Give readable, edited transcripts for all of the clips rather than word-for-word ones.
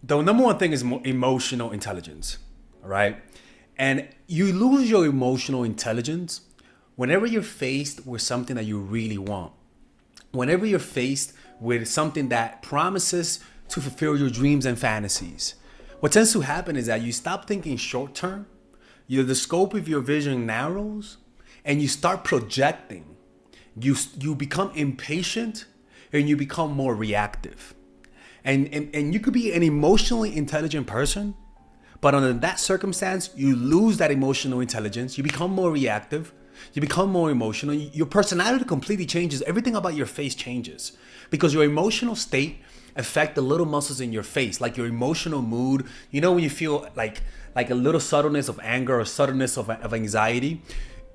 the number one thing is emotional intelligence, all right? And you lose your emotional intelligence whenever you're faced with something that you really want. Whenever you're faced with something that promises to fulfill your dreams and fantasies. What tends to happen is that you stop thinking short term, the scope of your vision narrows, and you start projecting. You become impatient and you become more reactive. And you could be an emotionally intelligent person, but under that circumstance, you lose that emotional intelligence. You become more reactive. You become more emotional. Your personality completely changes. Everything about your face changes because your emotional state affect the little muscles in your face, like your emotional mood. You know when you feel like a little subtleness of anger or subtleness of anxiety,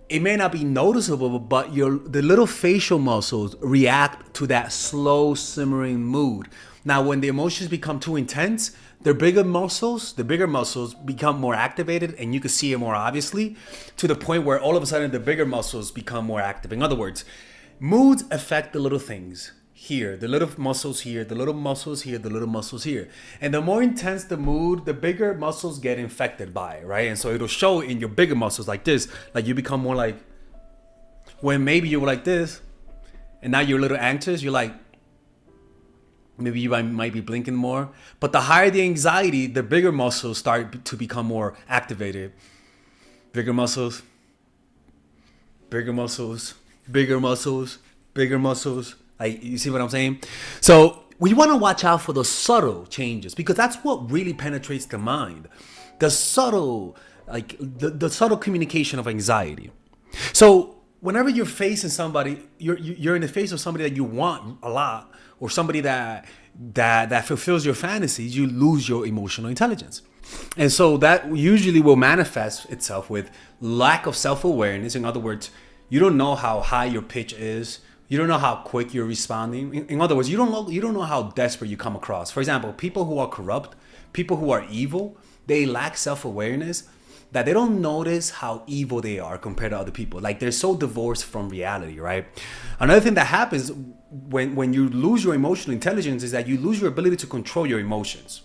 it may not be noticeable, but the little facial muscles react to that slow simmering mood. Now, when the emotions become too intense, the bigger muscles become more activated, and you can see it more obviously, to the point where all of a sudden the bigger muscles become more active. In other words, moods affect the little things here, the little muscles here, the little muscles here, the little muscles here. And the more intense the mood, the bigger muscles get infected by it, right? And so it'll show in your bigger muscles like this, like you become more like, when maybe you were like this, and now you're a little anxious, you're like, maybe you might be blinking more. But the higher the anxiety, the bigger muscles start to become more activated. Bigger muscles, bigger muscles, bigger muscles, bigger muscles. Like, you see what I'm saying? So we want to watch out for the subtle changes because that's what really penetrates the mind. The subtle, like the subtle communication of anxiety. So whenever you're facing somebody, you're in the face of somebody that you want a lot, or somebody that fulfills your fantasies, you lose your emotional intelligence. And so that usually will manifest itself with lack of self-awareness. In other words, you don't know how high your pitch is. You don't know how quick you're responding. In other words, you don't know how desperate you come across. For example, people who are corrupt, people who are evil, they lack self-awareness that they don't notice how evil they are compared to other people. Like, they're so divorced from reality, right? Another thing that happens when you lose your emotional intelligence is that you lose your ability to control your emotions.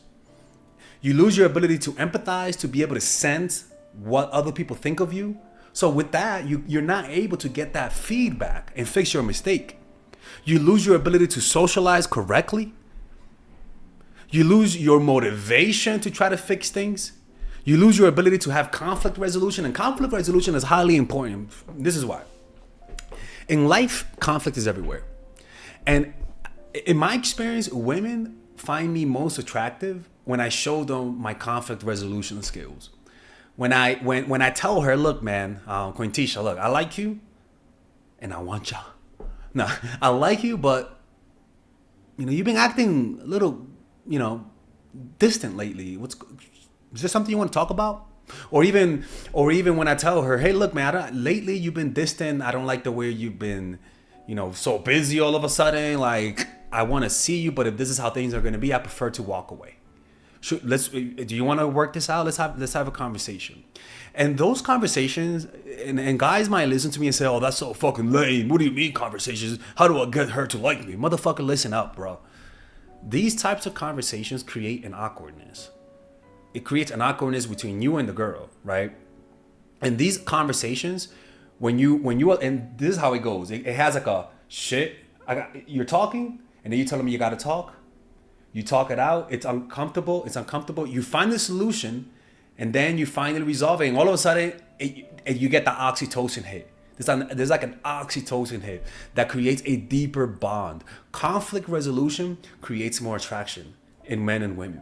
You lose your ability to empathize, to be able to sense what other people think of you. So with that, you're not able to get that feedback and fix your mistake. You lose your ability to socialize correctly. You lose your motivation to try to fix things. You lose your ability to have conflict resolution, and conflict resolution is highly important. This is why. In life, conflict is everywhere. And in my experience, women find me most attractive when I show them my conflict resolution skills. When I tell her, look, man, Quintisha, look, I like you and I want you. No, I like you, but you've been acting a little, distant lately. Is there something you want to talk about? Or even when I tell her, hey, look, man, lately you've been distant. I don't like the way you've been, so busy all of a sudden. Like, I want to see you, but if this is how things are going to be, I prefer to walk away. Do you want to work this out? Let's have a conversation. And those conversations, and guys might listen to me and say, oh, that's so fucking lame. What do you mean conversations? How do I get her to like me? Motherfucker, listen up, bro. These types of conversations create an awkwardness. It creates an awkwardness between you and the girl, right? And these conversations, when you and this is how it goes. It has like a shit. You're talking, and then you tell them you got to talk. You talk it out. It's uncomfortable. You find the solution, and then you finally resolve it. And all of a sudden, you get the oxytocin hit. There's like an oxytocin hit that creates a deeper bond. Conflict resolution creates more attraction in men and women.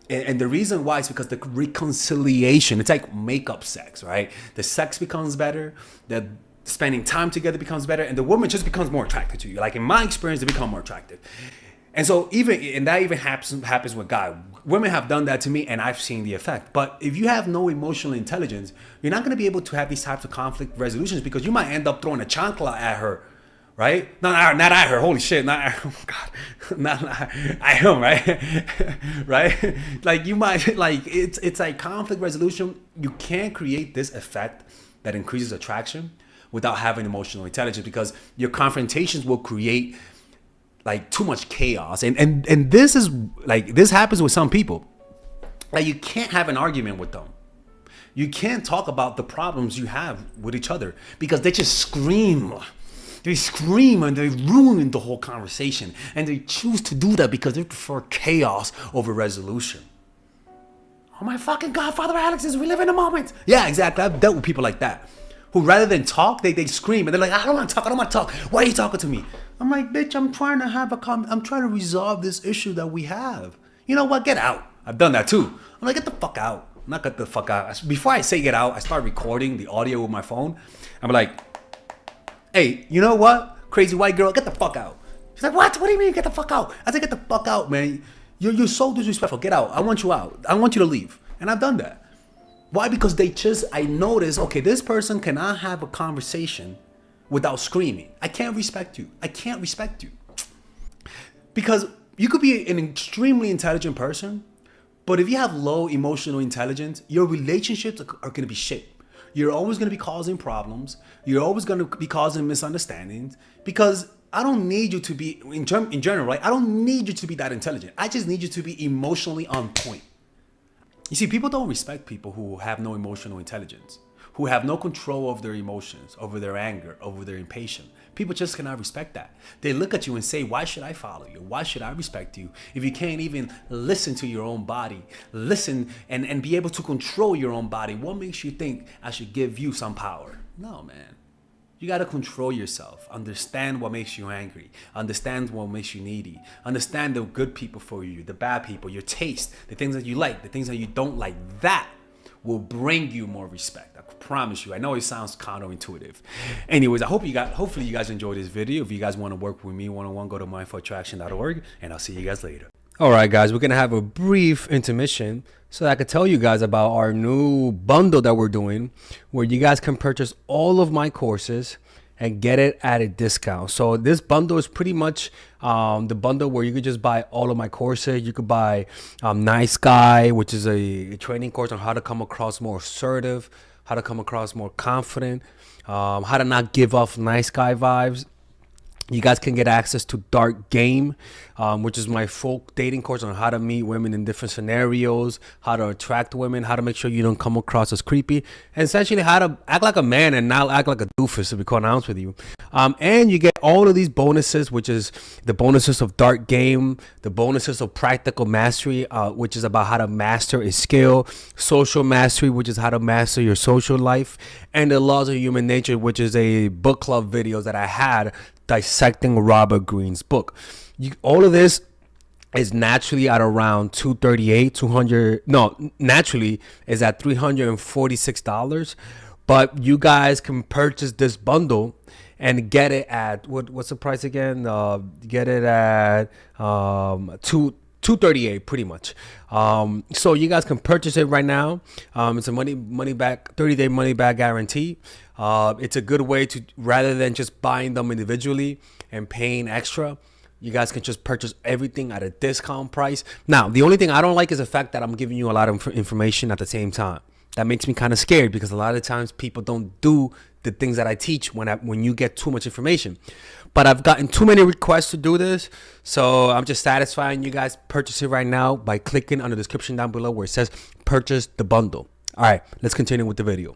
And the reason why is because the reconciliation, it's like makeup sex, right? The sex becomes better, the spending time together becomes better, and the woman just becomes more attracted to you. Like, in my experience, they become more attractive. And so that even happens with guys. Women have done that to me, and I've seen the effect. But if you have no emotional intelligence, you're not going to be able to have these types of conflict resolutions because you might end up throwing a chancla at her, right? Not at her. Holy shit! Not at her. Oh God! Not at him, right? Right? Like, you might it's like conflict resolution. You can't create this effect that increases attraction without having emotional intelligence, because your confrontations will create like too much chaos. And this is like, this happens with some people. that you can't have an argument with them. You can't talk about the problems you have with each other because they just scream. They scream and they ruin the whole conversation. And they choose to do that because they prefer chaos over resolution. Oh my fucking God, Father Alex, we live in a moment. Yeah, exactly. I've dealt with people like that who rather than talk, they scream and they're like, I don't want to talk. Why are you talking to me? I'm like, bitch, I'm trying to resolve this issue that we have. You know what? Get out. I've done that too. I'm like, get the fuck out. I'm not get the fuck out. Before I say get out, I start recording the audio with my phone. I'm like, hey, you know what? Crazy white girl, get the fuck out. She's like, what? What do you mean get the fuck out? I said, get the fuck out, man. You're so disrespectful. Get out. I want you out. I want you to leave. And I've done that. Why? Because I noticed, okay, this person cannot have a conversation without screaming. I can't respect you. I can't respect you. Because you could be an extremely intelligent person, but if you have low emotional intelligence, your relationships are going to be shit. You're always going to be causing problems. You're always going to be causing misunderstandings because I don't need you to be, in general, right? I don't need you to be that intelligent. I just need you to be emotionally on point. You see, people don't respect people who have no emotional intelligence, who have no control of their emotions, over their anger, over their impatience. People just cannot respect that. They look at you and say, why should I follow you? Why should I respect you? If you can't even listen to your own body, listen and be able to control your own body, what makes you think I should give you some power? No, man. You got to control yourself. Understand what makes you angry. Understand what makes you needy. Understand the good people for you, the bad people, your taste, the things that you like, the things that you don't like. That will bring you more respect. I promise you. I know it sounds counterintuitive. Anyways, hopefully you guys enjoyed this video. If you guys want to work with me one-on-one, go to mindfulattraction.org and I'll see you guys later. All right, guys, we're going to have a brief intermission so that I could tell you guys about our new bundle that we're doing where you guys can purchase all of my courses and get it at a discount. So this bundle is pretty much the bundle where you could just buy all of my courses. You could buy Nice Guy, which is a training course on how to come across more assertive, how to come across more confident, how to not give off nice guy vibes. You guys can get access to Dark Game, which is my full dating course on how to meet women in different scenarios, how to attract women, how to make sure you don't come across as creepy, and essentially how to act like a man and not act like a doofus, to be quite honest with you. And you get all of these bonuses, which is the bonuses of Dark Game, the bonuses of Practical Mastery, which is about how to master a skill, Social Mastery, which is how to master your social life, and the Laws of Human Nature, which is a book club videos that I had dissecting Robert Greene's book. All of this is naturally at around naturally is at $346, but you guys can purchase this bundle and get it at what's the price again? Get it at $238 pretty much. So you guys can purchase it right now. It's a money back 30-day money back guarantee. It's a good way to, rather than just buying them individually and paying extra, you guys can just purchase everything at a discount price. Now, the only thing I don't like is the fact that I'm giving you a lot of information at the same time. That makes me kind of scared because a lot of times people don't do the things that I teach when you get too much information. But I've gotten too many requests to do this, so I'm just satisfying you guys. Purchase it right now by clicking on the description down below where it says purchase the bundle. All right, let's continue with the video.